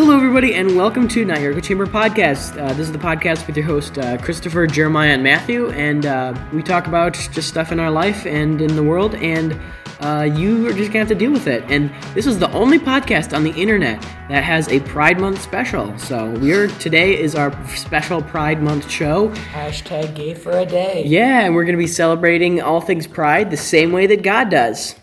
Hello, everybody, and welcome to NotYourEchoChamberPodcast. This is the podcast with your host, Christopher, Jeremiah, and Matthew, and we talk about just stuff in our life and in the world, and you are just going to have to deal with it. And this is the only podcast on the internet that has a Pride Month special. So today is our special Pride Month show. Hashtag gay for a day. Yeah, and we're going to be celebrating all things Pride the same way that God does.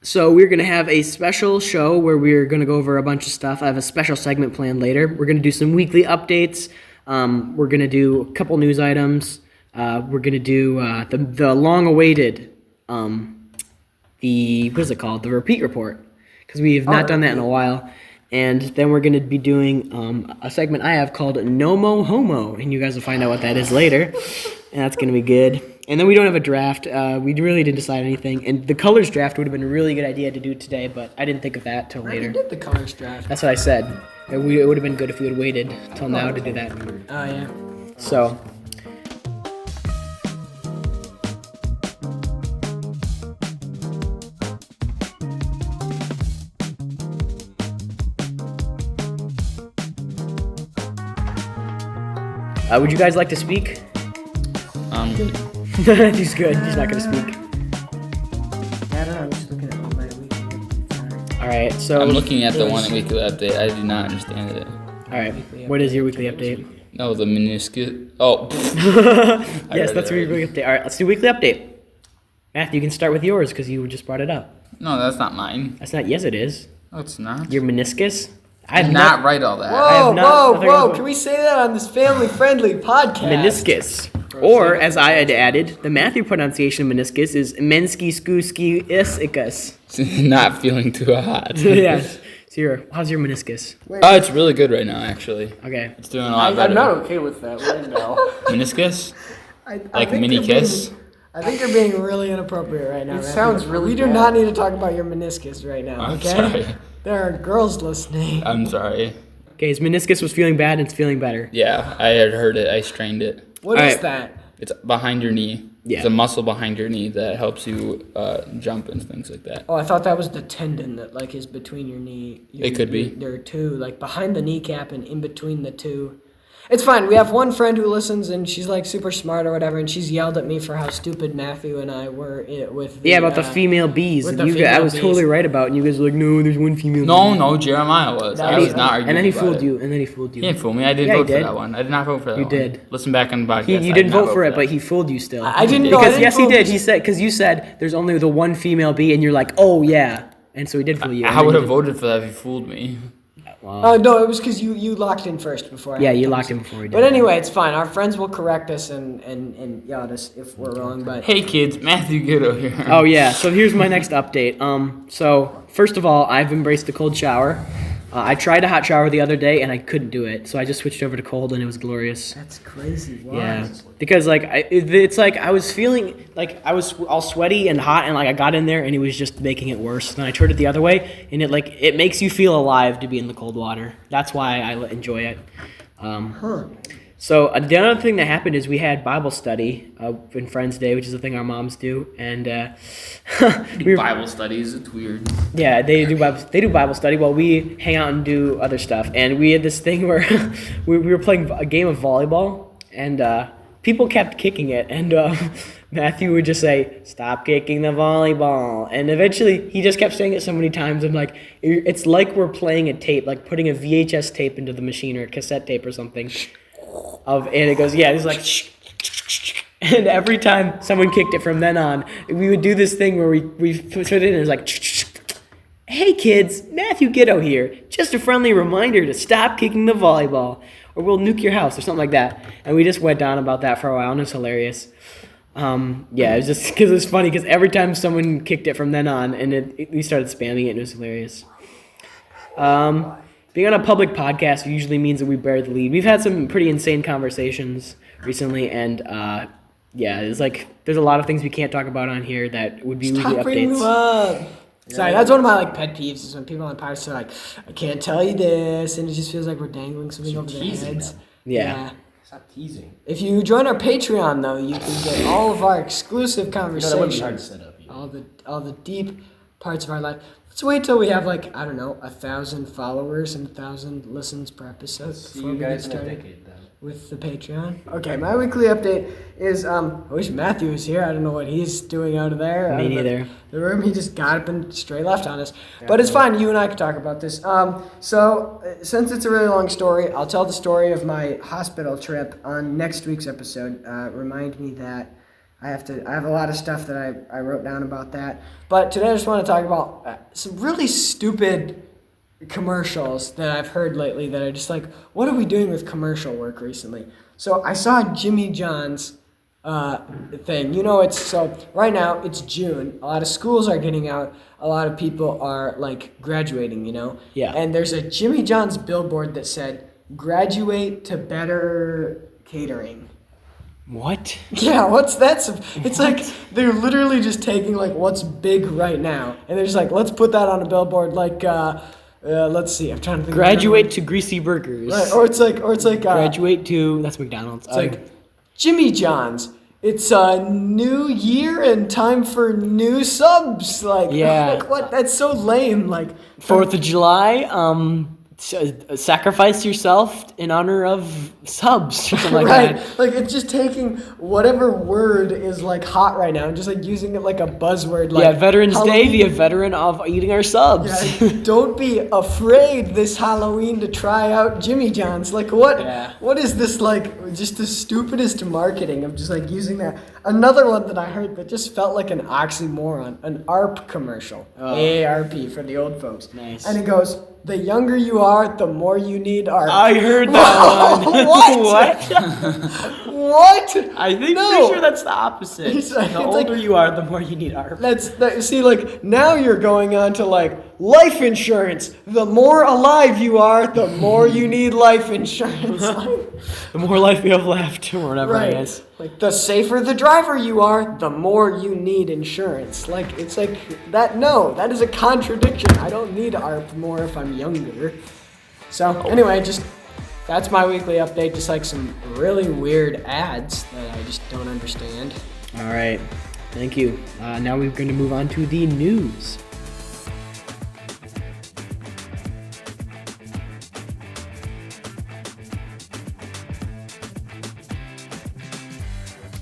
So we're going to have a special show where we're going to go over a bunch of stuff. I have a special segment planned later. We're going to do some weekly updates. We're going to do a couple news items. We're going to do the long-awaited, the repeat report, because we have not done that in a while. And then we're going to be doing a segment I have called Mo Homo, and you guys will find out what that is later. And that's going to be good. And then we don't have a draft. We really didn't decide anything. And the colors draft would have been a really good idea to do today, but I didn't think of that till later. We did the colors draft. That's what I said. It would have been good if we had waited till now to do that. Oh, yeah. So. Would you guys like to speak? He's good. He's not going to speak. I don't know. I'm just looking at my weekly update. All right. So I'm looking at the one weekly update. I do not understand it. All right. What is your weekly update? No, the meniscus. Oh. Yes, that's your weekly update. All right. Let's do weekly update. Matthew, you can start with yours because you just brought it up. No, that's not mine. That's not. Yes, it is. No, it's not. Your meniscus. I did not write all that. Whoa! Can we say that on this family-friendly podcast? Meniscus. Or, as I had added, the Matthew pronunciation of meniscus is Meniscuses. Not feeling too hot. Yes. So how's your meniscus? Oh, it's really good right now, actually. Okay. It's doing a lot better. I'm not okay with that right now. Meniscus? I think mini kiss? I think you're being really inappropriate right now. It sounds really We do bad. not need to talk about your meniscus right now, I'm okay? sorry. There are girls listening. I'm sorry. Okay, his meniscus was feeling bad and it's feeling better. Yeah, I had heard it. I strained it. What is that? It's behind your knee. Yeah. It's a muscle behind your knee that helps you jump and things like that. Oh, I thought that was the tendon that is between your knee. It could be. There are two, behind the kneecap and in between the two. It's fine. We have one friend who listens, and she's super smart or whatever, and she's yelled at me for how stupid Matthew and I were with the, about the female bees. with And the I female was bees. totally right about, and you guys were like, no, there's one female bee. No, Jeremiah was. I was not arguing. And then he about fooled it. you. He didn't fool me. I didn't Yeah, he vote for did. that one. I did not vote for that You one. did. Listen back on the podcast. You didn't vote for it, but he fooled you still. I didn't know. Because yes, he did. He said because you said there's only the one female bee, and you're like, oh yeah, and so he did fool you. I would have voted for that if he fooled me. Wow. No, it was because you locked in first before. Yeah, you locked in before he did. But anyway, it's fine. Our friends will correct us and yell us if we're wrong. But Hey kids, Matthew Ghetto here. Oh yeah. So here's my next update. So first of all, I've embraced the cold shower. I tried a hot shower the other day and I couldn't do it, so I just switched over to cold and it was glorious. that's crazy. Why? Yeah, because it's like I was feeling like I was all sweaty and hot, and I got in there and it was just making it worse. Then I turned it the other way, and it makes you feel alive to be in the cold water. That's why I enjoy it. So the other thing that happened is we had Bible study in Friends Day, which is a thing our moms do, and Bible studies, it's weird. yeah, they do Bible study while we hang out and do other stuff. And we had this thing where we were playing a game of volleyball, and people kept kicking it, and Matthew would just say, "Stop kicking the volleyball," and eventually he just kept saying it so many times. I'm like, it's like we're playing a tape, like putting a VHS tape into the machine or a cassette tape or something. And it goes, yeah, it's like, and every time someone kicked it from then on, we would do this thing where we put it in and it's like, hey kids, Matthew Ghetto here. Just a friendly reminder to stop kicking the volleyball or we'll nuke your house or something like that. And we just went down about that for a while and it was hilarious. Yeah, it was just because it was funny because every time someone kicked it from then on and we started spamming it and it was hilarious. Being on a public podcast usually means that we bear the lead. We've had some pretty insane conversations recently, and yeah, there's a lot of things we can't talk about on here that would be weekly bringing them updates. up. Sorry, that's one of my pet peeves is when people on podcasts are like, I can't tell you this, and it just feels like we're dangling something over their heads. Yeah. Stop teasing. If you join our Patreon, though, you can get all of our exclusive conversations. Hard to set up. All the deep parts of our life. Let's wait till we have 1,000 followers and 1,000 listens per episode before we get started with the Patreon. Okay, my weekly update is I wish Matthew was here. I don't know what he's doing out of there. Me neither. The room, he just got up and straight left on us. But it's fine. You and I can talk about this. So since it's a really long story, I'll tell the story of my hospital trip on next week's episode. Remind me that I have a lot of stuff that I wrote down about that. But today I just want to talk about some really stupid commercials that I've heard lately that are just like, what are we doing with commercial work recently? So I saw Jimmy John's thing. So right now it's June. A lot of schools are getting out. A lot of people are graduating, Yeah. And there's a Jimmy John's billboard that said, "Graduate to better catering." What? Yeah, what's that? It's like they're literally just taking what's big right now, and they're just like, let's put that on a billboard. Let's see, I'm trying to think. Graduate to greasy burgers. Right, or it's like Graduate to that's McDonald's. It's like Jimmy John's. It's a new year and time for new subs. What? That's so lame. 4th of July. Sacrifice yourself in honor of subs or something like right. that. It's just taking whatever word is hot right now and just using it like a buzzword. Veterans Halloween. Day, be a veteran of eating our subs. Yeah, don't be afraid this Halloween to try out Jimmy John's. What? Yeah. What is this just the stupidest marketing of just using that? Another one that I heard that just felt like an oxymoron, an ARP commercial. Oh. AARP for the old folks. Nice. And it goes, the younger you are, the more you need ARP. I heard that one. What? What? I think No. pretty sure that's the opposite. It's like- the it's older like- you are, the more you need ARP. See, now you're going on to life insurance. The more alive you are, the more you need life insurance. The more life you have left, or whatever Right. it is. The safer the driver you are, the more you need insurance. It's like that. No, that is a contradiction. I don't need ARP more if I'm younger. So anyway, that's my weekly update. Just some really weird ads that I just don't understand. All right. Thank you. Now we're going to move on to the news.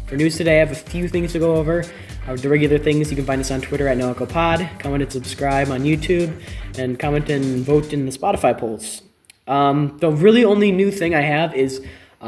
For news today, I have a few things to go over. The regular things, you can find us on Twitter at NotYourEchoChamberPod. Comment and subscribe on YouTube, and comment and vote in the Spotify polls. The really only new thing I have is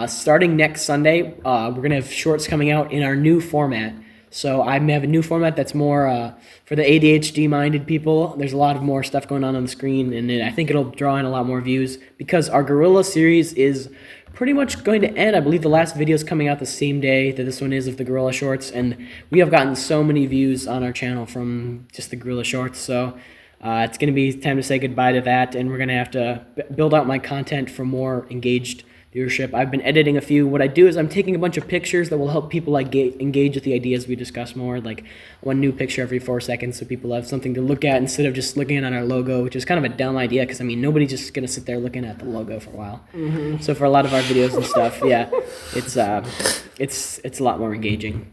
starting next Sunday, we're going to have shorts coming out in our new format. So I have a new format that's more for the ADHD-minded people. There's a lot of more stuff going on the screen, and I think it'll draw in a lot more views because our Gorilla series is pretty much going to end. I believe the last video is coming out the same day that this one is of the Gorilla Shorts, and we have gotten so many views on our channel from just the Gorilla Shorts, so it's going to be time to say goodbye to that, and we're going to have to build out my content for more engaged viewership. I've been editing a few. What I do is I'm taking a bunch of pictures that will help people engage with the ideas we discuss more, like one new picture every 4 seconds so people have something to look at instead of just looking at our logo, which is kind of a dumb idea because, nobody's just going to sit there looking at the logo for a while. Mm-hmm. So for a lot of our videos and stuff, yeah, it's a lot more engaging.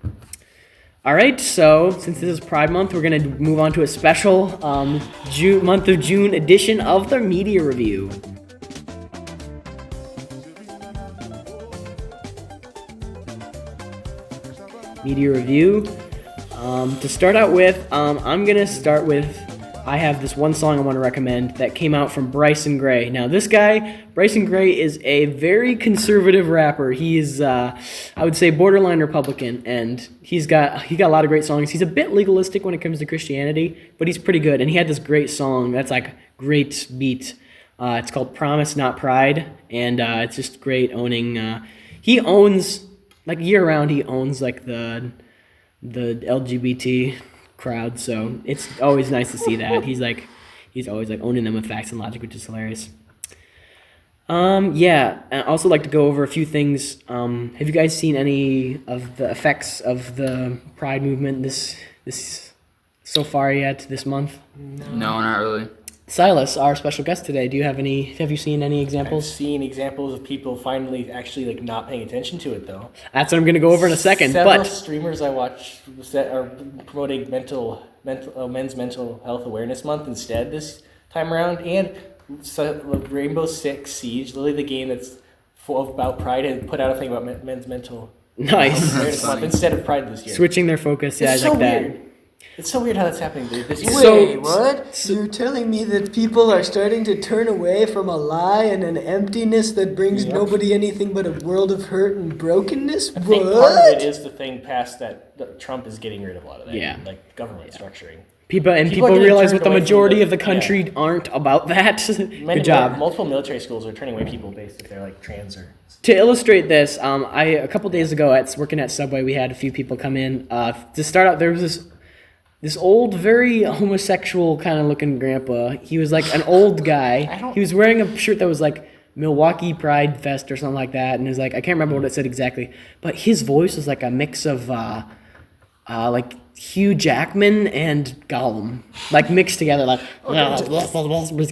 All right, so since this is Pride Month, we're going to move on to a special month of June edition of the Media Review. Media Review. To start out with, I'm going to start with, I have this one song I want to recommend that came out from Bryson Gray. Now, this guy, Bryson Gray, is a very conservative rapper. He's, I would say, borderline Republican, and he got a lot of great songs. He's a bit legalistic when it comes to Christianity, but he's pretty good. And he had this great song that's great beat. It's called Promise Not Pride, and it's just great owning. He owns, year-round, he owns the LGBT crowd, so it's always nice to see that. He's always owning them with facts and logic, which is hilarious. Yeah, I also like to go over a few things. Have you guys seen any of the effects of the Pride movement this so far yet this month? No, not really. Silas, our special guest today, have you seen any examples? I've seen examples of people finally actually not paying attention to it though. That's what I'm going to go over in a second. Several But streamers I watch that are promoting mental Men's Mental Health Awareness Month instead this time around, and so Rainbow Six Siege, literally the game that's about Pride, had put out a thing about men's mental Nice. awareness month instead of Pride this year. Switching their focus, yeah, It's I like so that. weird. It's so weird how that's happening this year. Wait, what? You're telling me that people are starting to turn away from a lie and an emptiness that brings nobody anything but a world of hurt and brokenness? I think part of it is the thing past that Trump is getting rid of a lot of that. Yeah. Like government structuring. People are realize getting what the turned away majority from of the country aren't about that. Good job. Multiple military schools are turning away people based if they're like trans or. To illustrate this, a couple days ago working at Subway, we had a few people come in. To start out, there was this old, very homosexual kind of looking grandpa. He was like an old guy. He was wearing a shirt that was like Milwaukee Pride Fest or something like that, and it was like, I can't remember what it said exactly, but his voice was like a mix of like Hugh Jackman and Gollum, like mixed together, like was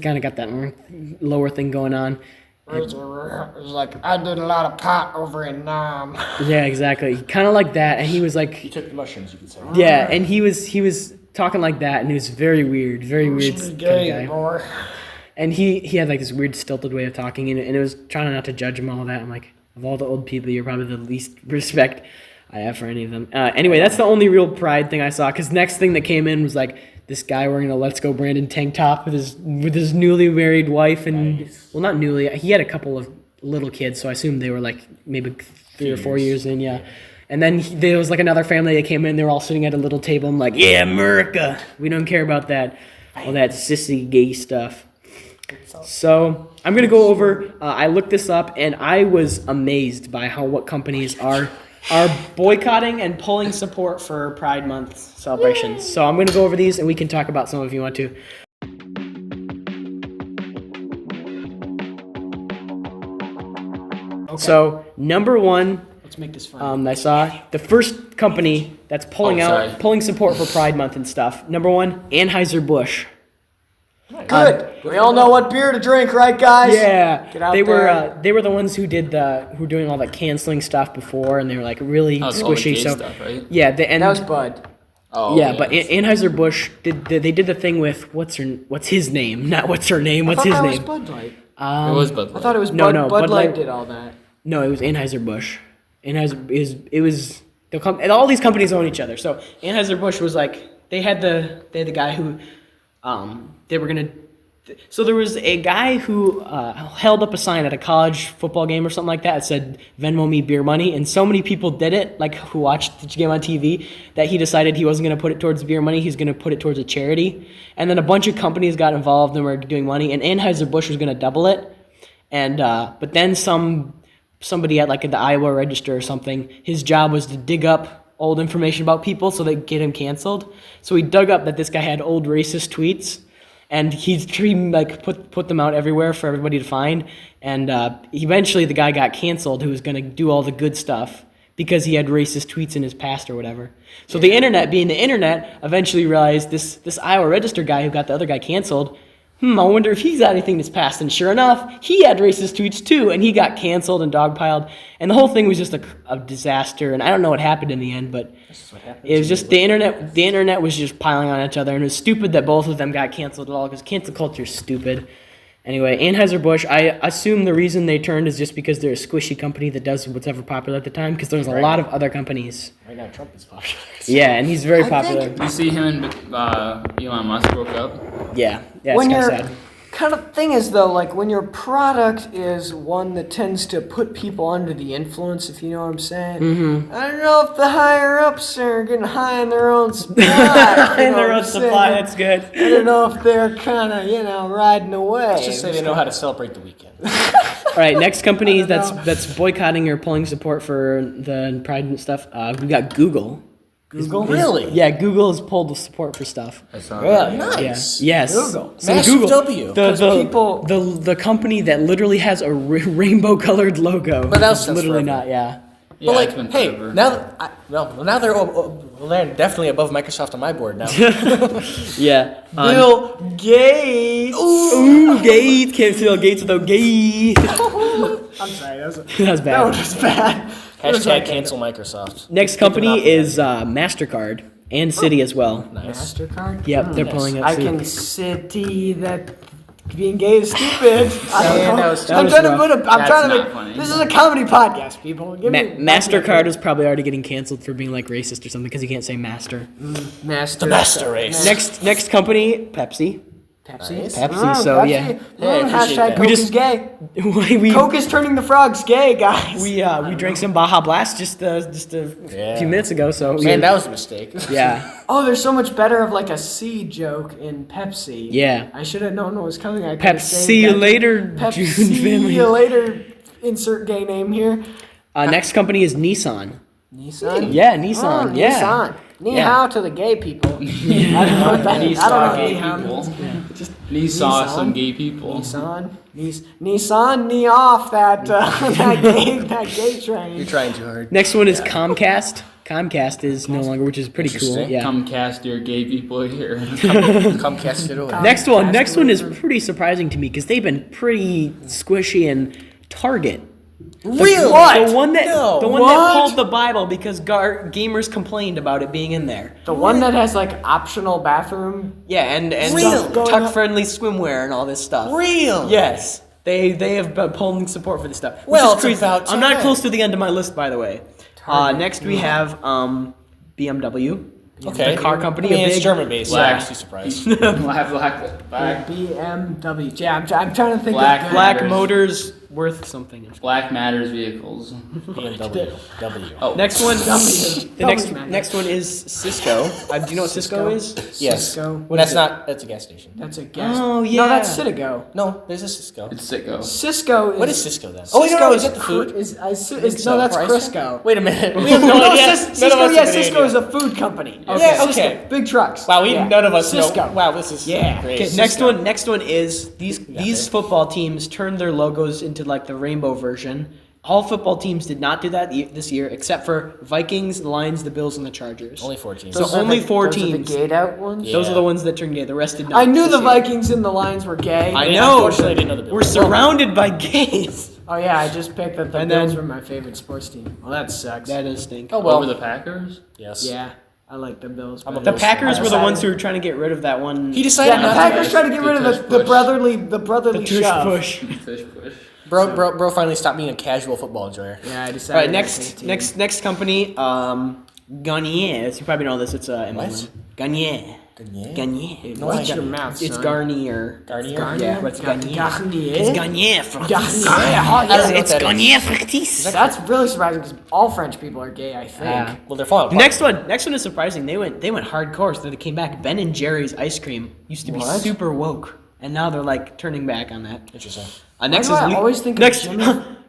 kind of got that lower thing going on. It was like, I did a lot of pot over in Nam. Yeah, exactly. Kind of like that, and he was like, He took the mushrooms, you could say. yeah, and he was talking like that, and he was very weird kind of guy. Boy. And he had like this weird stilted way of talking, and it was trying not to judge him all that. I'm like, of all the old people, you're probably the least respect I have for any of them. Anyway, that's the only real Pride thing I saw, because next thing that came in was like this guy wearing a Let's Go Brandon tank top with his newly married wife, and well, not newly, he had a couple of little kids, so I assume they were like maybe 3 or 4 years in, yeah. And then there was like another family that came in, they were all sitting at a little table. I'm like, yeah, America, we don't care about that, all that sissy gay stuff. So I'm gonna go over. I looked this up, and I was amazed by what companies are boycotting and pulling support for Pride Month celebrations. So I'm gonna go over these, and we can talk about some if you want to. Okay. So number one, Let's make this fun. I saw the first company that's pulling support for Pride Month and stuff. Number one, Anheuser-Busch. Good. We all know what beer to drink, right, guys? Yeah, Get out they there. were the ones who were doing all the canceling stuff before, and they were like really All the squishy. gay So stuff, right? yeah, That was Bud. Oh, yeah, but Anheuser-Busch they did the thing with what's his name, not what's her name, what's his I thought that name? was Bud Light. It was Bud Light. I thought it was No, Bud. no, Bud Bud Light Light did all that. No, it was Anheuser-Busch. And all these companies own each other. So Anheuser-Busch was like they had the guy who they were gonna. So there was a guy who held up a sign at a college football game or something like that. It said "Venmo me beer money," and so many people did it, like who watched the game on TV, that he decided he wasn't going to put it towards beer money. He's going to put it towards a charity. And then a bunch of companies got involved and were doing money, and Anheuser-Busch was going to double it. And but then somebody at like the Iowa Register or something, his job was to dig up old information about people so they could get him canceled. So he dug up that this guy had old racist tweets. And he like put them out everywhere for everybody to find. And eventually the guy got canceled who was going to do all the good stuff because he had racist tweets in his past or whatever. So the internet, being the internet, eventually realized this Iowa Register guy who got the other guy canceled, I wonder if he's got anything that's past. And sure enough, he had racist tweets too, and he got canceled and dogpiled. And the whole thing was just a disaster. And I don't know what happened in the end, but it was just the internet. The internet was just piling on each other, and it was stupid that both of them got canceled at all because cancel culture is stupid. Anyway, Anheuser-Busch, I assume the reason they turned is just because they're a squishy company that does whatever popular at the time, because there's a lot of other companies. Right now, Trump is popular. Yeah, and he's very popular. You see him and Elon Musk broke up? Yeah, it's When kind of you're sad. kind of thing is though, like when your product is one that tends to put people under the influence, if you know what I'm saying. Mm-hmm. I don't know if the higher ups are getting high in their own supply. In their own supply, that's good. I don't know if they're kind of riding away. Let's just say they know how to celebrate the weekend. All right, next company that's boycotting or pulling support for the Pride and stuff. We got Google. Google. Really? Yeah, Google has pulled the support for stuff. I saw Really? that. Nice. Yeah. Yes. Google. So Massive Google, W. the company that literally has a rainbow colored logo. But that's It's just literally forever. not. Yeah. Yeah, But like, it's been hey, forever. now they're definitely above Microsoft on my board now. Yeah. Bill Gates. Ooh, Gates. Can't spell Gates without Gates. I'm sorry, that was That's bad. bad. Hashtag cancel Microsoft. Next company is MasterCard. and City as well. Nice. MasterCard? Yep, they're Nice. pulling up. I City. can see that being gay is stupid. I don't know. that was I'm rough. trying to put a. I'm That's trying to not make. funny. This is a comedy podcast, people. Give me Mastercard is probably already getting canceled for being like racist or something because you can't say master. master. The master race. Next company, Pepsi. Pepsi. Nice. Pepsi, so, yeah. Hey, I appreciate Hashtag that. Coke We just- is gay. we Coke is turning the frogs gay, guys. we drank some Baja Blast just a Yeah. few minutes ago. So Man, that was a mistake. yeah. Oh, there's so much better of like a C joke in Pepsi. Yeah. I should have known what was coming. I Pep, see you later, June Pepsi family. you later. Insert gay name here. Next company is Nissan. Nissan. Yeah, Nissan. Oh, yeah. Nissan. Ni Yeah. hao to the gay people. I don't know what that is. I don't know what gay ni hao people. means. Just Lee saw Nissan. some gay people. Nissan, knee off that that gay train. You're trying too hard. Next one is Comcast. Comcast is no longer, which is pretty cool. Interesting. Yeah. Come cast your gay people here. Come cast it away. Next one is pretty surprising to me because they've been pretty squishy and Target. Really? The one that No. the one What? that pulled the Bible because gamers complained about it being in there. The one that has like optional bathroom. Yeah, and Real. tuck friendly swimwear and all this stuff. Real? Yes. They have been pulling support for this stuff. which Well, is it's crazy. about I'm not time. close to the end of my list, by the way. Target. Next we have BMW. Okay. The car company. I mean, a it's big- German based, so Black. I'm actually surprised. black BMW. Yeah, I'm trying to think Black- of Black Matters. Motors worth something. Black Matters vehicles. BMW. W. Oh, Next one. The next W, man. next one is Cisco. Do you know what Cisco is? Yes. Cisco. What That's is it? not. That's a gas station. That's a gas. Oh, yeah. No, that's Citigo. No, there's a Cisco. it's Sicko. Cisco is. What is Cisco then? Cisco Oh, wait, no, is is that the food? No, that's Price? Crisco. Wait a minute. We No, have no idea. Cisco. None of us Yeah, have any Cisco idea. is a food company. Yeah, Cisco. okay. Big trucks. Wow, Yeah. none of us Cisco. know. Wow, this is Yeah. great. Okay, next one is these it. football teams turned their logos into like the rainbow version. All football teams did not do that this year, except for Vikings, the Lions, the Bills, and the Chargers. Only 14. So only four those teams. Are the gayed out ones. Yeah. Those are the ones that turned gay. The rest did not. I knew this the year. Vikings and the Lions were gay. I Yeah, know. unfortunately, I didn't know the Bills. We're surrounded by gays. Oh yeah, I just picked that the And Bills then- were my favorite sports team. Well, that sucks. That does stink. Oh well. Over the Packers? Yes. Yeah, I like the Bills. I'm a better. The Packers were the decided- ones who were trying to get rid of that one. He decided Yeah, the not Packers to. tried to get rid of tush the push. brotherly tush shove. push. Fish push. Bro finally stopped being a casual football enjoyer. Yeah, I decided. All right, to next take team. next company, Garnier. You probably know this. It's What? Garnier. Garnier. No, watch your mouth, It's son. Garnier. Garnier. Garnier? Yeah, but it's Garnier. Garnier. It's Garnier. Garnier. Fractis. I don't know what It's that is. Garnier Fractis. That's really surprising because all French people are gay. I think. Ah. Well, they're falling The apart. next one is surprising. They went hardcore. So they came back. Ben and Jerry's ice cream used to be What? super woke, and now they're like turning back on that. Interesting. Next do I is always think of next. Jimmy?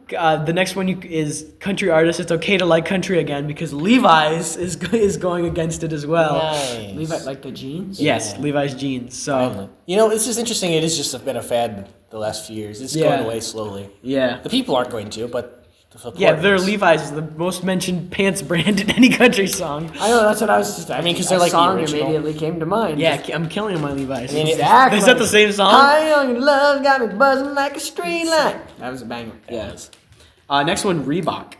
The next one is country artist. It's okay to like country again because Levi's is going against it as well. Nice. Levi, like the jeans. Yes, Yeah. Levi's jeans. So Finally. You know, it's just interesting. It has just been a fad the last few years. It's Yeah. going away slowly. yeah, The people aren't going to, but the support yeah. Their is. Levi's is the most mentioned pants brand in any country song. I know that's what I was just. I mean, 'cause they're a like the song original. immediately came to mind. Yeah, I'm killing my Levi's. I mean, Exactly. Is that the same song? High on your love got me buzzing like a street light. That was a banger. Yes. Next one, Reebok.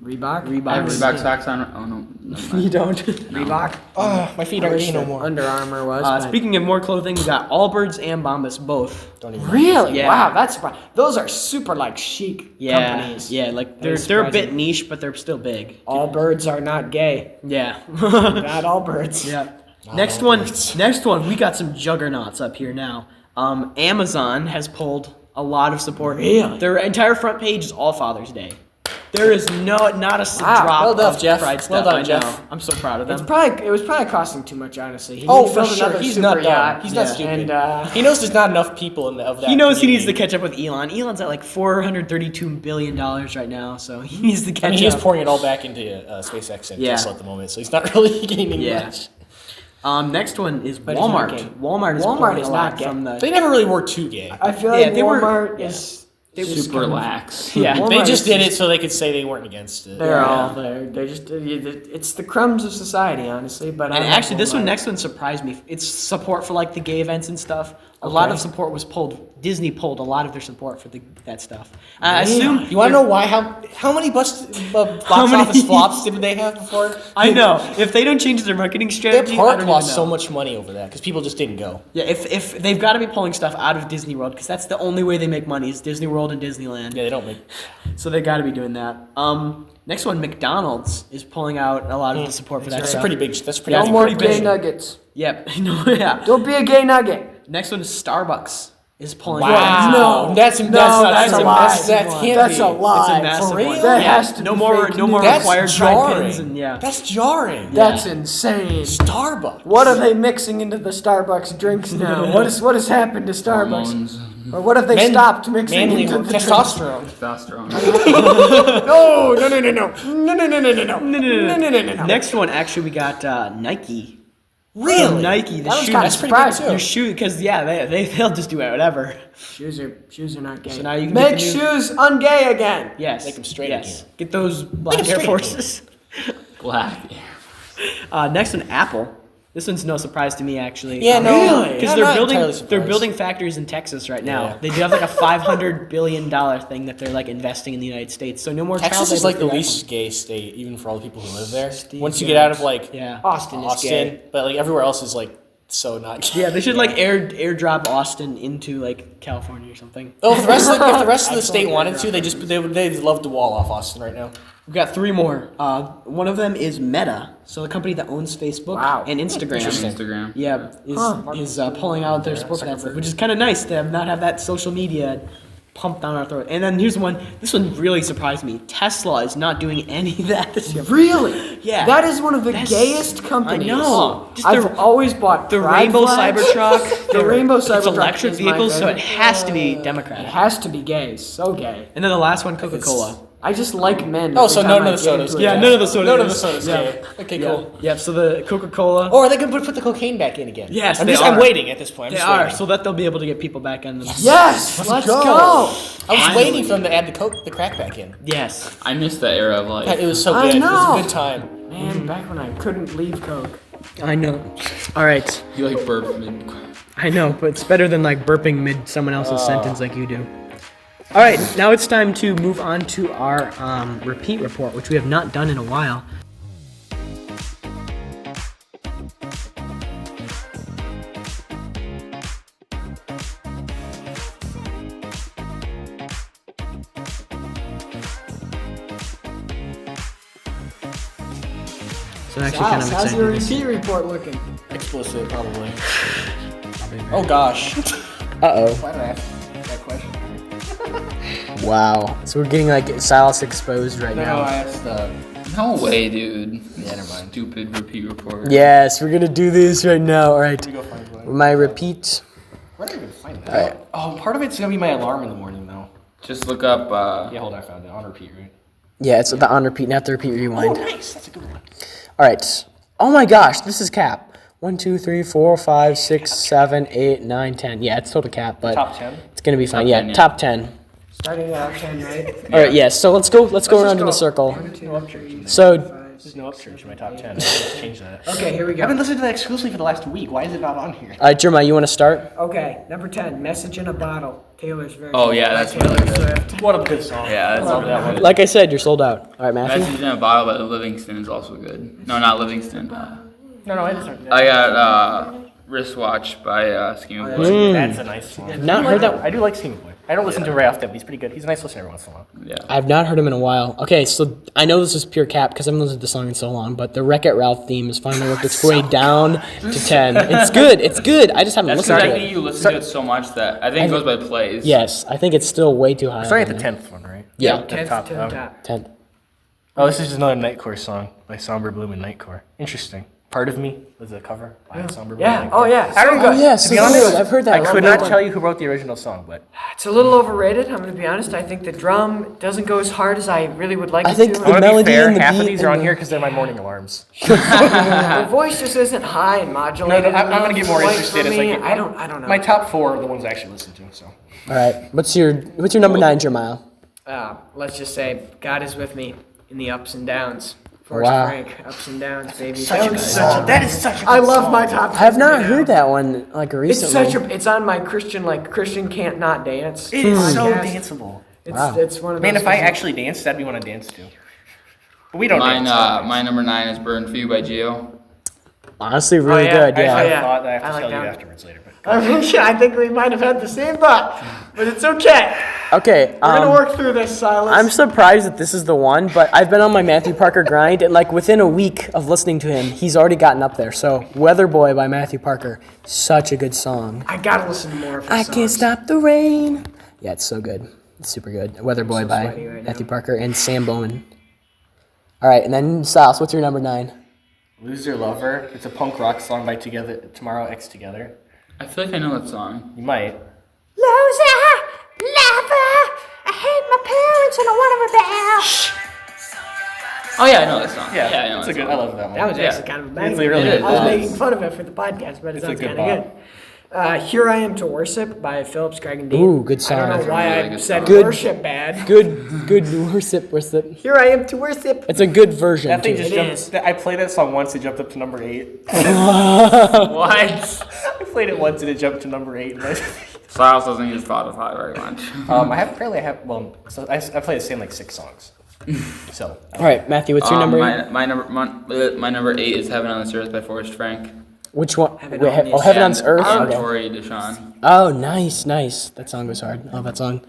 Reebok. Reebok. Reebok socks on. Oh no. Never mind. You don't. Reebok. Oh, my feet aren't I wish gay no that more. Under Armour was. but- Speaking of more clothing, we got Allbirds and Bombas both. Don't even. Really? Yeah. Wow, that's those are super like chic Yeah, companies. yeah. Like That is they're a bit surprising. niche, but they're still big. All birds are not gay. Yeah. Not all birds. Yeah. Not Next all one. birds. Next one. We got some juggernauts up here now. Amazon has pulled a lot of support. Really? Their entire front page is all Father's Day. There is not a Wow, drop well done, of Jeff. pride Well stuff. done, I know. Jeff. I'm so proud of It them. was probably costing too much, honestly. He Oh, needs to for build sure. another He's super not dumb. yacht. He's not Yeah. stupid. And He knows there's not enough people of that. He knows he needs to community. catch up with Elon. Elon's at like $432 billion right now, so he needs to I catch mean, he is up. pouring it all back into SpaceX and Yeah. Tesla at the moment, so he's not really gaining Yeah. much. Next one is he's not Walmart. gay. Walmart is Walmart pulling is a not lot gay. from the. They never really were too gay. I feel Yeah, like they were- Walmart yeah. is. Super lax. Yeah. Walmart They just is did it so they could say they weren't against it. They're Yeah. all there. They just. It's the crumbs of society, honestly. But I And like actually, this Walmart. next one surprised me. It's support for like the gay events and stuff. A lot Okay. of support was pulled. Disney pulled a lot of their support for that stuff. I assume. You want to know why? How many box office flops did they have before? I know. If they don't change their marketing Their strategy, I park don't lost even so know. much money over that because people just didn't go. Yeah, if they've got to be pulling stuff out of Disney World because that's the only way they make money is Disney World and Disneyland. Yeah, they don't make. So they got to be doing that. Next one, McDonald's is pulling out a lot of the support for that That's stuff. pretty big. That's pretty. Yeah, No it's more pretty gay big. nuggets. Yep. Yeah. Don't be a gay nugget. Next one is Starbucks is pulling. Wow. No. That's No, not that's a true. lie. That can't That's be. a lie. It's a massive For real? one. That Yeah. has to no be more, fake no more news. That's required jarring. pins and yeah. That's jarring. That's insane. Starbucks. What are they mixing into the Starbucks drinks now? What has happened to Starbucks? Hormones, Or what have they stopped mixing Manly into the drinks? testosterone. testosterone. No. No. Next one, actually, we got Nike. Really? Nike, the That was shoe. kinda That's pretty big surprising. too. Your shoe, because yeah, they'll just do whatever. Shoes are not gay. So now you can Make get the new- shoes ungay again. Yes. Make 'em straight Yes. again. Get those black Make 'em Air straight Forces. Black. Next one, Apple. This one's no surprise to me, actually. Yeah, no. Really? Because I'm they're not building entirely they're surprised. building factories in Texas right now. Yeah. They do have like a $500 billion thing that they're like investing in the United States. So no more. Texas child is labor like the for least gay state, even for all the people who live there. Steve Once you get out of Jobs. like Yeah. Austin is gay. but like everywhere else is like so not gay. Yeah, they should like airdrop Austin into like California or something. Oh, if the rest of the state wanted to, they'd love to wall off Austin right now. We've got three more. One of them is Meta, so the company that owns Facebook Wow. and Instagram. Instagram. Yeah, is pulling out their support for that stuff, which is kind of nice to not have that social media pumped down our throat. And then here's one. This one really surprised me. Tesla is not doing any of that this year. Really? Yeah. That is one of the That's- gayest companies. I know. Just I've always bought The Pride Rainbow flags. Cybertruck. The Rainbow It's Cybertruck electric is my vehicles, so it favorite. has to be It Democratic. has to be gay. So gay. And then the last one, Coca-Cola. I just like men. Oh, every so time none I of the get sodas. into Yeah, it. none of the sodas. None of the sodas. Yeah. Gay. Okay, Yeah. cool. Yep. So the Coca-Cola. Or they can put the cocaine back in again. Yes, I'm they I'm are. waiting at this point. They I'm just are, waiting. so that they'll be able to get people back in them. Yes, let's go. I was waiting for them to add the crack back in. Yes. I missed that era of life. It was so I good. It know. was a good time. Man, back when I couldn't leave Coke. I know. All right. You like burp mid. I know, but it's better than like burping mid someone else's sentence like you do. All right, now it's time to move on to our repeat report, which we have not done in a while. So I'm actually kind of How's excited. your to see- repeat report looking? Explicit, probably. Oh gosh. Uh-oh. Why did I ask that question? Wow. So we're getting like Silas exposed right No, now. I asked. No way, dude. Yeah, never mind. Stupid repeat report. Yes, we're gonna do this right now. All right. Let me go find one. My repeat. Where did I even find that? Oh, part of it's gonna be my alarm in the morning though. Just look up. Yeah, hold on, I found it on repeat, right? Yeah, it's the on repeat, not the repeat Oh, rewind. nice. That's a good one. All right. Oh my gosh, this is cap. 1, 2, 3, 4, 5, 6, 7, 8, 9, 10. Yeah, it's total cap, but Top 10. it's gonna be fine. Top Yeah, 10, yeah. top 10. Starting out 10, right? All right, yes. So let's go around in a go. circle. No upchurch. So There's no upchurch in my top 10. Let's change that. Okay, here we I've been go. listening to that exclusively for the last week. Why is it not on here? all right, Jeremiah, you want to start? Okay, number 10, Message in a Bottle. Taylor's version. Oh, yeah, that's Taylor really good. Swift. What a good song. Yeah, that's Love that one. Like I said, you're sold out. All right, Matthew. Message in a Bottle by Livingston is also good. No, not Livingston. No, I just I got Wristwatch by Scheme of Boy. That's a nice song. Not heard that. I do like Scheme Boy. I don't listen to him very often, but he's pretty good. He's a nice listener every once in a while. Yeah. I've not heard him in a while. Okay, so I know this is pure cap because I haven't listened to the song in so long, but the Wreck-It Ralph theme has finally worked its way down to 10. It's good. It's good. I just haven't That's listened because I to think it. you listen to it so much that I think it goes by plays. Yes, I think it's still way too high. Starting at the 10th one, right? Yeah. The 10th top. to the top. 10. Oh, this is just another Nightcore song by Somber Bloom and Nightcore. Interesting. Part of Me was a cover by Somber Bloom. Yeah, and oh Nightcore. yeah. I don't so know. good. Yeah, To be so honest, good. I've heard that. I could not tell you who wrote the original song, but It's a little overrated, I'm going to be honest. I think the drum doesn't go as hard as I really would like I it think to. the I want to be melody fair. and the Half of beat these are and on the- here because they're my morning alarms. The voice just isn't high and modulated. I'm gonna enough get more quite interested. for It's me. like I don't know. My top 4 are the ones I actually listen to. So All right. What's your number 9, Jeremiah? Let's just say God is with me in the ups and downs. Forrest Wow. Frank, Ups and Downs, baby. That is such a good I love song. my top 10. I have not right heard now. that one like recently. It's on my Christian Can't Not Dance. It is so podcast. danceable. Wow. It's one of those. Man, if I actually danced, that'd be one I dance to. But we don't Mine, dance. my number 9 is "Burn for You" by Gio. Honestly, really good. I Yeah. have yeah. a thought that I have to I like tell you that. afterwards later. But I think we might have had the same thought, but it's okay. Okay. We're gonna work through this, Silas. I'm surprised that this is the one, but I've been on my Matthew Parker grind, and like within a week of listening to him, he's already gotten up there. So, "Weather Boy" by Matthew Parker, such a good song. I gotta listen to more of his I songs. can't stop the rain. Yeah, it's so good. It's super good. "Weather Boy" so by sweaty right Matthew now. Parker and Sam Bowman. All right, and then Silas, what's your number 9? "Lose Your Lover." It's a punk rock song by Tomorrow X Together. I feel like I know that song. You might. Loser, lover, I hate my parents and I want to rebel. Oh yeah, I know that song. Yeah, I know it's that a good. song. I love that one. That was Yeah. actually kind of a banger. It's a really It good. is. I was It making fun of it for the podcast, but it It's a sounds good kind of good. "Here I Am to Worship" by Phillips, Craig, and Dean. Ooh, good I song. don't know That's a why really I good said song. Good. worship bad. Good worship. "Here I Am to Worship." It's a good version. That thing too. just It jumped. is. I played that song once. It jumped up to number 8. What? I played it once and it jumped to number 8. Silas doesn't use Spotify very much. I have. Well, so I play the same like 6 songs. So. All right, Matthew, what's your number? My number 8 is "Heaven on This Earth" by Forrest Frank. Which one? Heaven Wait, on This Heaven on And- This Earth. and Okay. Tori Deshawn. Oh, nice. That song was hard. I love that song.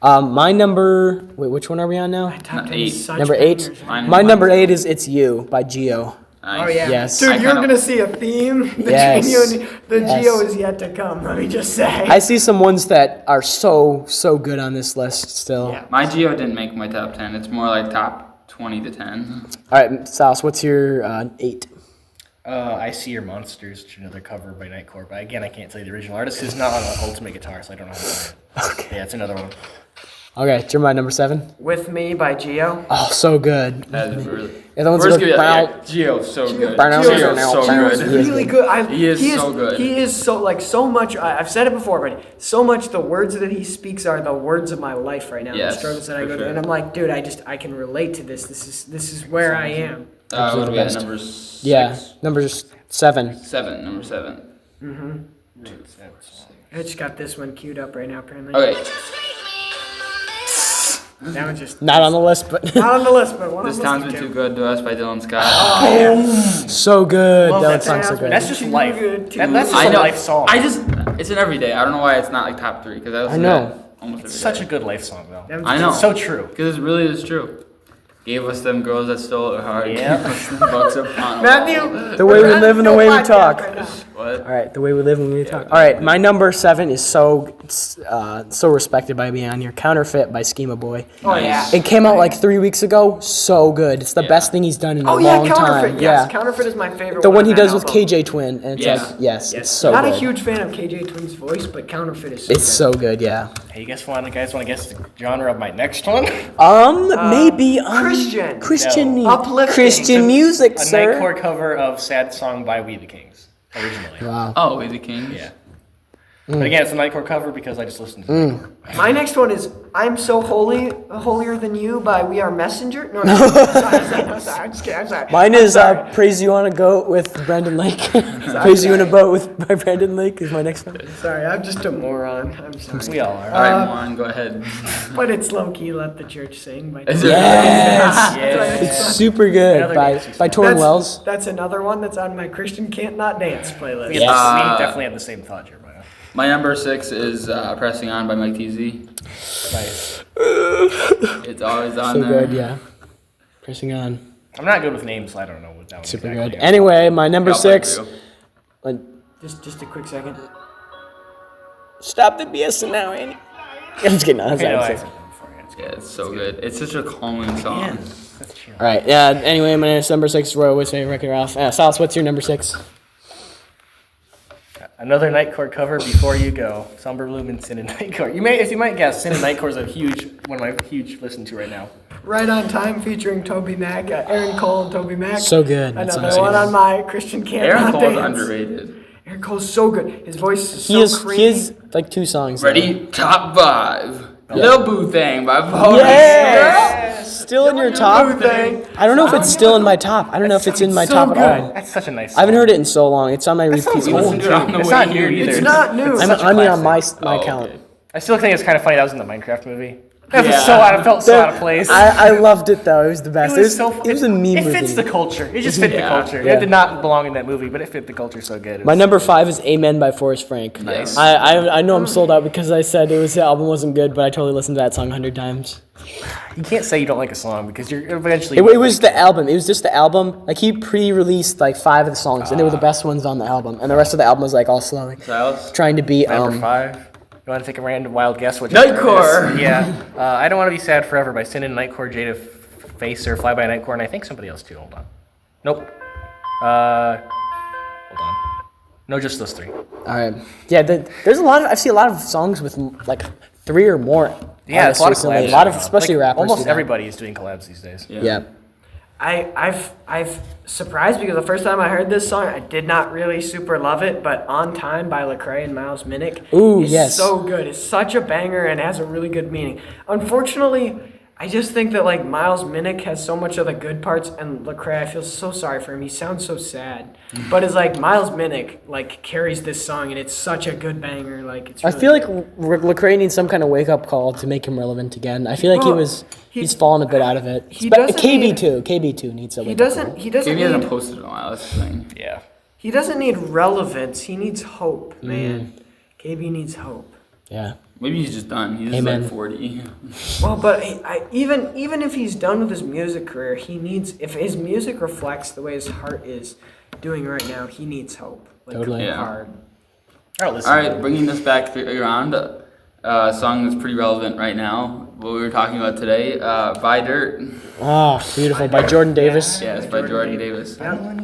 My number. Wait, which one are we on now? Top 10 8. is such Number 8. bangers. My number 8 is "It's You" by Gio. Nice. Oh yeah, Yes. dude, I you're kinda- gonna see a theme between Yes. you and the Yes. Geo is yet to come. Let me just say. I see some ones that are so good on this list still. Yeah. My Geo didn't make my top 10. It's more like top 20 to 10. All right, Silas, what's your 8? "I See Your Monsters," which is another cover by Nightcore. But again, I can't tell you the original artist because it's not on Ultimate Guitar, so I don't know how to say it. Okay. Yeah, it's another one. Okay, you're my number 7. "With Me" by Geo. Oh, so good. That is really. Yeah, the ones Where's that good? go, Yeah, "Bow." Geo's so good. Bow. Geo's so Geo's good. really good. He is so good. He is so much. I've said it before, but so much the words that he speaks are the words of my life right now. Yes, the struggles that I for go through, sure. and I'm like, dude, I can relate to this. This is where I am. What are we at? best. Number 6? Yeah, number 7. 7. Number 7. I just got this one queued up right now. Apparently, Okay. that one's just Not on the list, but not on the list, but one This I'm Town's listening Been to. Too Good to Us by Dylan Scott. so good. Love That that song's so sound. good. That's just Too life. good, too That's just I a know. life song. It's an everyday. I don't know why it's not like top 3 because I listen know. to it almost every It's such day. a good life song, though. That was I know. It's so true. Because it really is true. Gave us them girls that stole our heart. Yeah. Gave us them bucks upon a Matthew, wall. The way we live and the way we podcast talk. right now. What? All right, the way we live and we talk. All right, my number 7 is so respected by me on here. "Counterfeit" by Schema Boy. Oh yeah. It came out like 3 weeks ago. So good. It's the Yeah. best thing he's done in a Oh yeah, long Counterfeit. time. Yes, Yeah, Counterfeit is my favorite. the one he on that does with album. KJ Twin, and it's Yeah. like yes, it's so Not good. a huge fan of KJ Twin's voice, but Counterfeit is. It's so good. Yeah. Hey, you guys want to guess the genre of my next one? Maybe Christian. Christian, No. Uplifting. Christian music, A sir. Nightcore cover of "Sad Song" by We the Kings, originally. Wow. Oh, We the Kings. Yeah. But again, it's a Nightcore cover because I just listened to it. My next one is "I'm So Holy, Holier Than You" by We Are Messenger. No, sorry, I'm sorry. I'm just kidding. I'm sorry. Mine I'm is sorry. "Praise You on a Goat" with Brandon Lake. "Praise You in a Boat" with by Brandon Lake is my next one. Sorry, I'm just a moron. I'm sorry. We all are. All right, Juan, go ahead. But it's low key. Let the church sing. By Is it Yes, Yeah. it's super good Another by Nancy by song. Torrin Wells. That's another one that's on my Christian Can't Not Dance playlist. We Yes. definitely have the same thought, Jeremiah. My number 6 is "Pressing On" by Mike TZ. Nice. It's always on So there. good, yeah. Pressing on, I'm not good with names, so I don't know what that one super exactly good. is. Anyway, my number I'll play 6. too. Just a quick second. Stop the BS now, Andy. I'm just kidding. Okay, no, I All said that before. Yeah, it's Yeah, good. it's so good. It's such a calming song. That's chill. right. Yeah. Anyway, my number 6 is Roy always say Wreck It Ralph. Silas, what's your number 6? Another Nightcore cover, "Before You Go." Somber Bloom and Sin and Nightcore. As you might guess, Sin and Nightcore is one of my huge listen to right now. Right on Time featuring Toby Mac, Aaron Cole and Toby Mac. So good. That Another song's one good. on my Christian Can't Aaron Not Cole's Dance. underrated. Aaron Cole's so good. His voice is He so is creamy. he is like 2 songs. Ready? Top 5. Lil Boo Thing by Volleyball. Yes. still in your top? I don't know if it's still in my top. I don't know if it's in my top at all. That's such a nice I haven't heard it in so long. It's on my repeat. You listened to it on the It's way not new here. either. It's not new. I mean, on my Oh, account. okay. I still think it's kind of funny that was in the Minecraft movie. That was Yeah. felt so out of place. I loved it though. It was the best. It was so. It was a meme It movie. fits the culture. It just fit the culture. Yeah. It did not belong in that movie, but it fit the culture so good. My number 5 is Amen by Forrest Frank. Nice. I know I'm sold out because I said the album wasn't good, but I totally listened to that song 100 times. You can't say you don't like a song because you're eventually. It was the album. It was just the album. Like he pre-released like 5 of the songs, and they were the best ones on the album, and the rest of the album was like all slow, like Silas? trying to be Number 5. You want to take a random wild guess? What Nightcore. it is? Yeah. I Don't Want to Be Sad Forever by Sin and Nightcore, Jada Facer, Fly by Nightcore, and I think somebody else too. Hold on. Nope. Hold on. No, just those 3. All right. Yeah, there's a lot of I see a lot of songs with like 3 or more. Yeah, it's a lot of recently. collabs. A lot of especially rappers. Almost do that. everybody is doing collabs these days. Yeah. I've surprised because the first time I heard this song, I did not really super love it, but On Time by Lecrae and Miles Minnick is yes. so good. It's such a banger and has a really good meaning. Unfortunately, I just think that like Miles Minnick has so much of the good parts, and Lecrae, I feel so sorry for him. He sounds so sad, but it's like Miles Minnick like carries this song, and it's such a good banger. Like it's. I Really feel like good. Lecrae needs some kind of wake up call to make him relevant again. I feel like Well, he's fallen a bit out of it. he doesn't KB2 needs a he wake up call. doesn't he doesn't Maybe he hasn't need, posted in a while. That's the thing. Yeah. he doesn't need relevance. He needs hope, man. KB needs hope. Yeah. Maybe he's just done. He's Amen. like 40. Well, but even if he's done with his music career, he needs, if his music reflects the way his heart is doing right now, he needs hope. Like, Totally. Yeah. hard. All right, All right, bringing this back around, a song that's pretty relevant right now. What we were talking about today, Buy Dirt. Oh, beautiful. By Jordan Davis. Yeah, it's by Jordan Davis.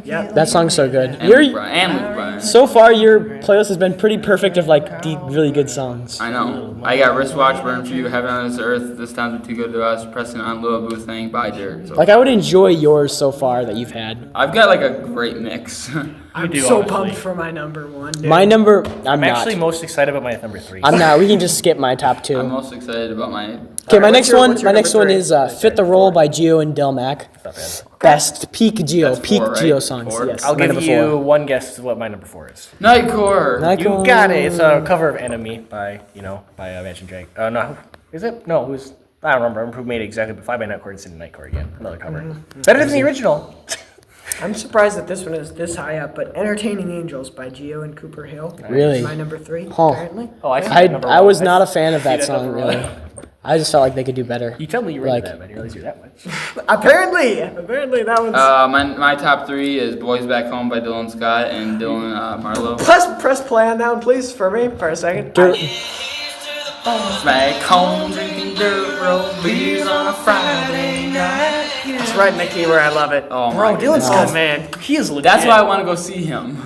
Yeah. That song's so good. And Luke Bryan. So far, your playlist has been pretty perfect of like the really good songs. I know. I got Wristwatch, Burn For You, Heaven on This Earth, This Time's Been Too Good to Us, Pressing On, Lil Boo Thing, Buy Dirt. So Like I would enjoy yours so far that you've had. I've got like a great mix. I'm do, so honestly. pumped for my number one. Dude. My number, I'm not. actually most excited about my number 3. I'm not. We can just skip my top I'm 2. most excited about my... Okay, my Alright, next what's one. your My next number one three? is "Fit the Role" by Gio and Del Mac. Not bad. Best peak Gio, That's peak 4, right? Gio songs. 4? Yes, I'll my give number you 4. one guess of what my number 4 is. Nightcore. You got it. It's a cover of "Enemy" by Imagine Dragons. No, is it? No, who's? I don't remember who made it exactly, but Fly by Nightcore and Sin Nightcore again. Another cover. Better than the original. I'm surprised that this one is this high up, but "Entertaining Angels" by Gio and Cooper Hill. Really? Is my number 3, Huh. apparently. Oh, I see that number I one. was not a fan of see that that song number really. one. I just felt like they could do better. You tell me you Like- rated that, but I didn't realize you're that much. Apparently that one's. My top 3 is Boys Back Home by Dylan Scott and Dylan Marlowe. Press play on that one, please, for me, for a second. Back home drinking dirt road beers on a Friday night. It's right in the key where I love it. Oh Bro, my Dylan goodness. Scott, man, he is legit. That's why I want to go see him.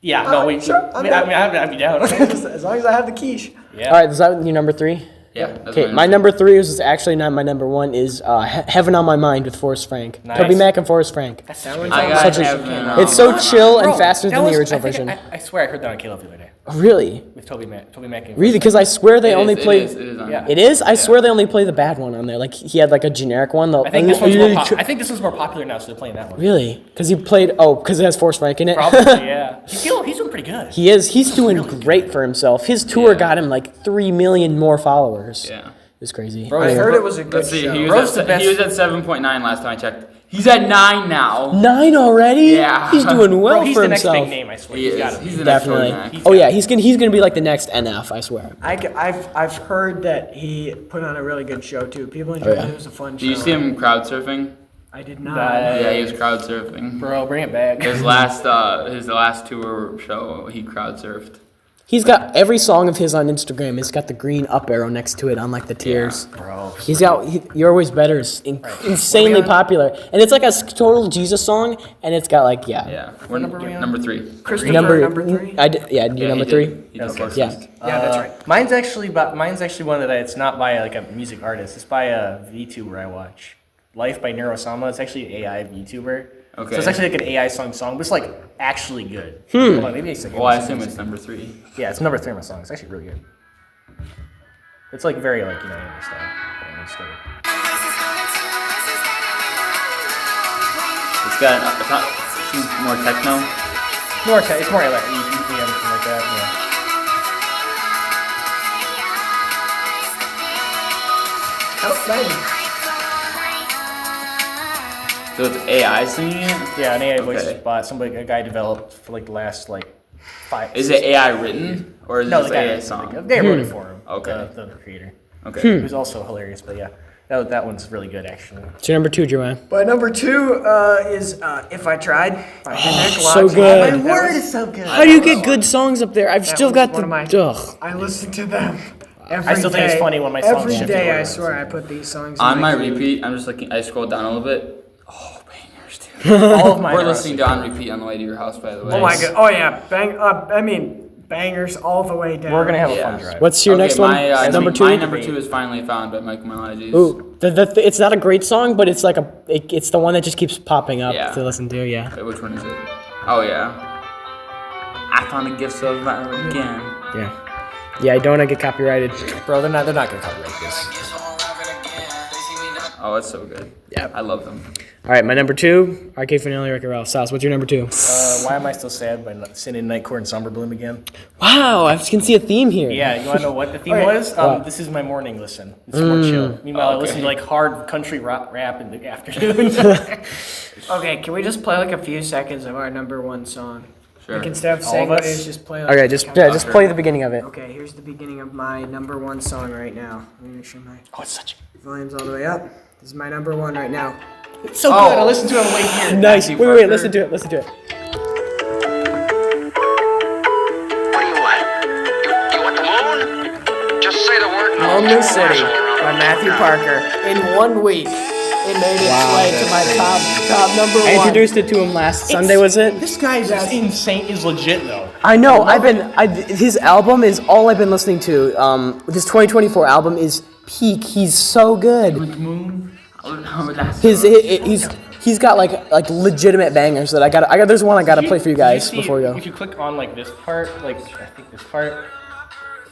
Yeah, no, wait. Sure, I mean, I'd be down. As long as I have the quiche. Yeah. All right, is that your number 3? Yeah. That's Okay, my number 3 is actually not my number 1. Is "Heaven on My Mind" with Forrest Frank. Nice. Toby Mac and Forrest Frank. That one's I on got my Such a- Heaven on It's so My chill and Bro, faster that than the was- original I think version. I swear I heard that on Caleb the other day Really? with Toby Mac and Really? Because I swear they It only is, play. It is on Yeah. It is? I swear they only play the bad one on there. Like he had like a generic one. I think this one's more popular now, so they're playing that one. Really? Because he played. Oh, because it has Forrest Frank in it. Probably, yeah. He's doing pretty good. He is. He's doing great for himself. His tour got him like 3 million more followers. Yeah. It was crazy. Bro, I Anyway. heard it was a good Let's see. show. He Bro's the was, best. he was at 7.9 last time I checked. He's at 9 now. 9 already? Yeah. He's doing well Bro, he's for the next himself. big name, I swear. He He's is. got to He's be. the next Definitely. Toby Mac. Oh yeah, he's gonna be like the next NF. I swear. I've heard that he put on a really good show too. People enjoyed yeah. it. It was a fun show. Did you see him crowd surfing? I did not. Yeah, he was crowd surfing. Bro, bring it back. His last tour show, he crowd surfed. He's got every song of his on Instagram. It's got the green up arrow next to it on like the tiers. Bro. You're Always Better is insanely popular, and it's like a total Jesus song, and it's got like Yeah. We're number 3. Christopher, number 3. You're number 3. He did first. Yeah. Yeah, that's right. Mine's actually one that it's not by like a music artist. It's by a VTuber I watch. Life by Neurosama. It's actually an AI VTuber. Okay. So it's actually like an AI song, but it's like actually good. Hold on, maybe it's like Well, I assume it's number 3. yeah, it's number 3 on my song. It's actually really good. It's like very like anime style. Anime style. got it's not seems more techno. It's more like EDM, something like that. Oh, baby. So it's AI singing it? Yeah, an AI voice Okay. bot. A guy developed for like the last like 5. Is it AI written or is it No, just the guy AI song? they wrote it for him. Okay. The creator. Okay. It was also hilarious, but yeah, that one's really good actually. So number 2, Jeremiah. My number 2 is If I Tried by Henrik so Lodge. good. My word is so good. How do you get good songs up there? I've still was got one the. of my- Ugh. I listen to them every I still think it's day. funny when my songs Every shift day, I around. swear, I put these songs On my in queue. repeat, I'm just looking. I scrolled down a little bit. Oh, bangers, dude. All of mine We're are listening to on repeat on the way to your house, by the way. Oh my god! Oh yeah, bangers all the way down. We're gonna have a Yeah. fun drive. What's your next one? Number 2? My number 2 is Finally Found by Michael Melodies. Ooh, it's not a great song, but it's like it's the one that just keeps popping up Yeah. to listen to. Yeah. Wait, which one is it? Oh yeah. I found the gifts of again. Yeah. Yeah, I don't want to get copyrighted. Bro, they're not gonna copyright this. Oh, it's so good. Yeah. I love them. All right, my number 2, Arcade Finale, Wreck-It Ralph. Silas, what's your number 2? Why am I still sad by singing Nightcore and Somber Bloom again? Wow, I can see a theme here. Yeah, you wanna know what the theme Okay. was? This is my morning listen. It's more chill. Meanwhile, I Okay. listen to like hard country rap in the afternoon. Okay, can we just play like a few seconds of our number 1 song? Sure. Like instead of All saying of what it us? is, just play. Like Okay, just play the beginning of it. Okay, here's the beginning of my number 1 song right now. Let me make sure my Oh, it's such volume's all the way up. This is my number 1 right now. it's so good. I listened to it on the way here. Nice. Matthew Wait, Parker. listen to it. Listen to it. What do you want? You want the moon? Just say the word and I'll Homeless throw City an arrow around by the Matthew moon. Parker. In 1 week, it made its way to my top number 1. I introduced it to him last Sunday, was it? This guy is just insane. Is legit though. I know. His album is all I've been listening to. His 2024 album is peak. He's so good. He's got like legitimate bangers that I got. There's one I gotta play for you guys before we go. If you click on like this part, like I think this part.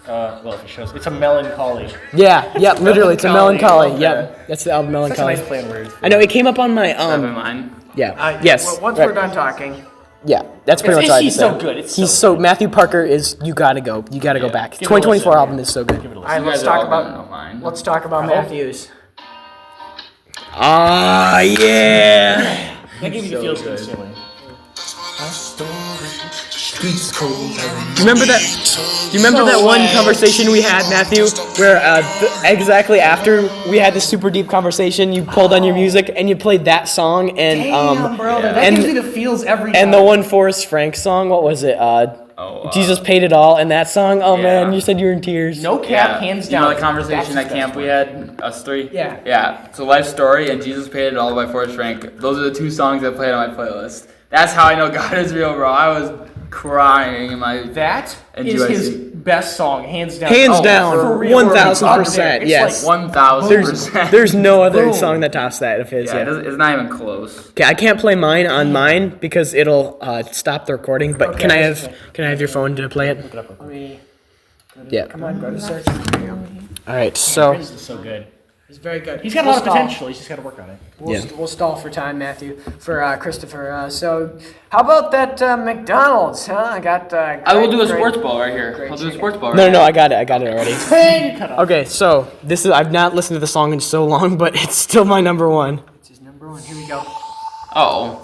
Well, if it shows, it's a melancholy. Yeah, literally, it's a Melancholy. Melancholy. Yep, that's the album Such a Melancholy. nice play on words. I know it came up on my Mine. Yeah. Yes. Once right. we're done talking. Yeah, that's pretty much all I have to He's say. so good. It's He's so so Matthew Parker is. You gotta go. You gotta go back. Give it a 2024 listen, album man. is so good. Give it a All listen. right, let's guys are talk all gonna know about mine. let's talk about Matthews. Ah, yeah. That gives you feels good feeling. Do you remember that one conversation we had, Matthew, where exactly after we had this super deep conversation, you pulled on your music and you played that song and bro, that and- gives me the feels every time. and the one Forrest Frank song, what was it? Jesus Paid It All, and that song. Oh man, you said you were in tears. No cap, hands down. You know the conversation That's at camp we had, us three? Yeah. Yeah. So Life Story and Jesus Paid It All by Forrest Frank. Those are the 2 songs I played on my playlist. That's how I know God is real, bro. I was crying in my. That And is GYC. his best song, hands down. Hands Oh, down, for real. 1000%. It's Yes. like 1000%. There's no other Boom. song that tops that of his. Yeah, Yeah. it's not even close. Okay, I can't play mine on mine because it'll stop the recording. But can I have your phone to play it? Let me, Yeah. come on, go to search. All right. So Prince is so good. He's very good. He's got a lot of potential. He's just got to work on it. We'll stall for time, Matthew, for Christopher. So, how about that McDonald's? Huh? I got. I will do a sports ball right here. I'll do a sports ball. no, I got it already. Hey, cut off. Okay, so this is I've not listened to the song in so long, but it's still my number 1. It's his number 1. Here we go. Oh.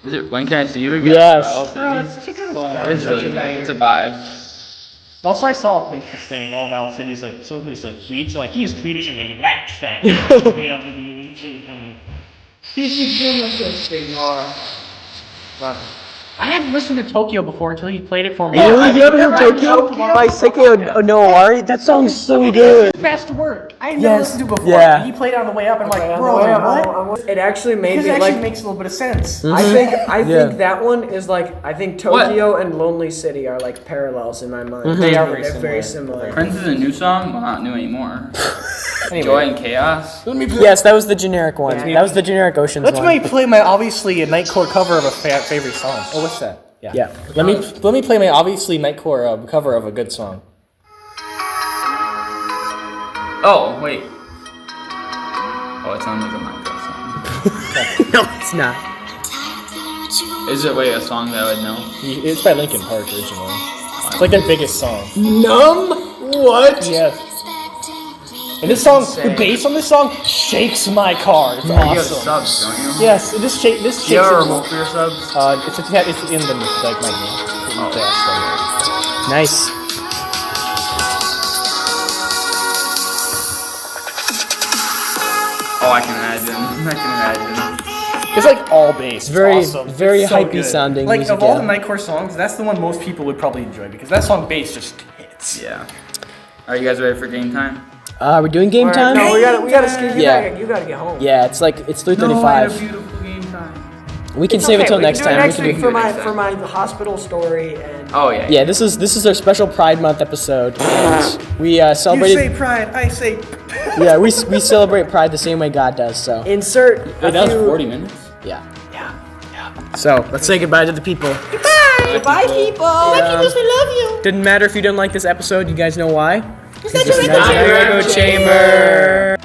Is it? When can I see you again? Yes. It's really good. It's a vibe. Also, I saw a thing all about he's like, so he's like tweets, like he's tweeting and wax that. He's doing this thing, I haven't listened to Tokyo before until he played it for me. Really? You ever heard Tokyo by Seikei Noawari? That song's so good. Fast to work. I never Yes. listened to it before. Yeah. He played it on the way up, and I'm like, On the bro, way up, what? It actually made Because me it actually like. makes a little bit of sense. I think Yeah. that one is like I think Tokyo and Lonely City are like parallels in my mind. They are very They're similar. very similar. Prince is a new song? Well, not new anymore. Anyway. Joy and Chaos. Yes, that was the generic one. That was the generic Oceans Let's one. play my obviously a Nightcore cover of a favorite song. Oh, what's that? Yeah. Let me play my obviously Nightcore cover of a good song. Oh, wait. Oh, it sounds like a Minecraft song. No, it's not. Is it a song that I would know? It's by Linkin Park originally. It's like their biggest song. Numb? What? Yes. And this song, the bass on this song shakes my car. It's You have awesome. subs, don't you? Yes, this shakes Do you have a it. remote for your subs? It's in the like my name. Nice. Oh, I can imagine. I can imagine. It's like all bass. It's Very, awesome. very It's so hypey good. sounding Like music, of all yeah. the Nightcore songs, that's the one most people would probably enjoy because that song bass just hits. Yeah. Are you guys ready for game time? We're doing game time? No, we gotta skip. Yeah. You gotta get home. Yeah, it's 3:35. beautiful game time. We can save it till next time. Next We week can for do- my hospital story and. Oh yeah. Yeah, this is our special Pride Month episode. And we celebrated. pride, I say. Yeah, we celebrate Pride the same way God does. So Insert. Wait, that was 40 minutes. yeah. So let's say goodbye to the people. Bye, people. We love you. Didn't matter if you didn't like this episode. You guys know why? This is the NotYourEchoChamber.